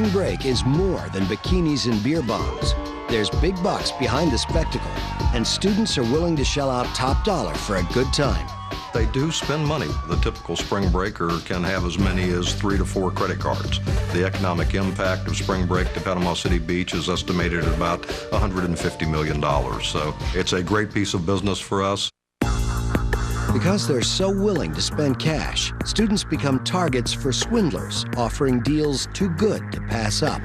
Spring Break is more than bikinis and beer bongs. There's big bucks behind the spectacle, and students are willing to shell out top dollar for a good time. They do spend money. The typical spring breaker can have as many as 3 to 4 credit cards. The economic impact of spring break to Panama City Beach is estimated at about $150 million. So it's a great piece of business for us. Because they're so willing to spend cash, students become targets for swindlers offering deals too good to pass up.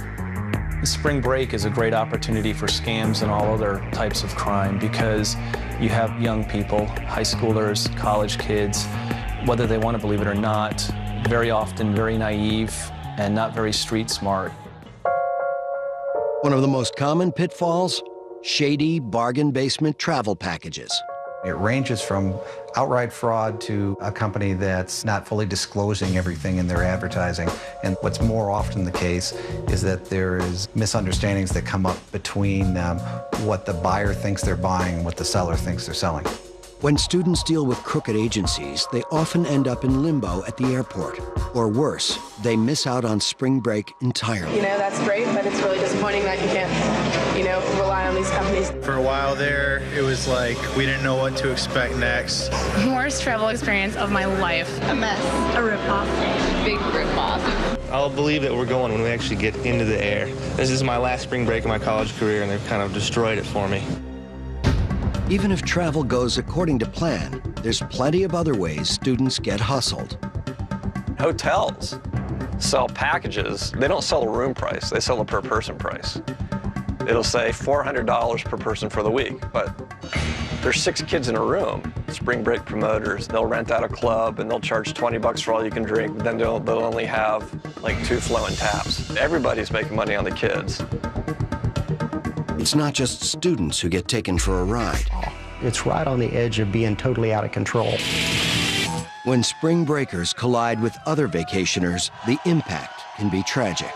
Spring break is a great opportunity for scams and all other types of crime because you have young people, high schoolers, college kids, whether they want to believe it or not, very often very naive and not very street smart. One of the most common pitfalls? Shady bargain basement travel packages. It ranges from outright fraud to a company that's not fully disclosing everything in their advertising. And what's more often the case is that there is misunderstandings that come up between what the buyer thinks they're buying and what the seller thinks they're selling. When students deal with crooked agencies, they often end up in limbo at the airport. Or worse, they miss out on spring break entirely. You know, that's great, but it's really disappointing that you can't, you know, rely on these companies. For a while there, it was like we didn't know what to expect next. Worst travel experience of my life. A mess. A ripoff. Big ripoff. I'll believe that we're going when we actually get into the air. This is my last spring break of my college career, and they've kind of destroyed it for me. Even if travel goes according to plan, there's plenty of other ways students get hustled. Hotels sell packages. They don't sell a room price, they sell a per person price. It'll say $400 per person for the week, but there's 6 kids in a room. Spring break promoters, they'll rent out a club and they'll charge 20 bucks for all you can drink, but then they'll only have like 2 flowing taps. Everybody's making money on the kids. It's not just students who get taken for a ride. It's right on the edge of being totally out of control. When spring breakers collide with other vacationers, the impact can be tragic.